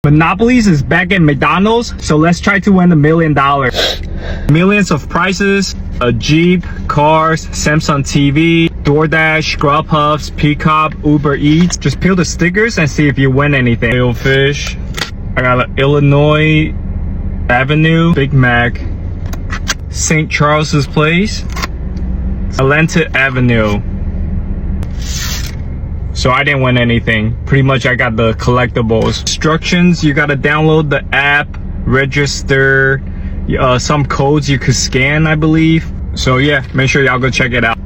Monopolies is back at McDonald's, so let's try to win $1 million. Millions of prizes, a Jeep, cars, Samsung TV, DoorDash, Grubhub, Peacock, Uber Eats. Just peel the stickers and see if you win anything. Real fish. I got an Illinois Avenue, Big Mac, St. Charles's Place, Atlantic Avenue. So I didn't win anything. Pretty much I got the collectibles. Instructions, you gotta download the app, register, some codes you could scan, I believe. So yeah, make sure y'all go check it out.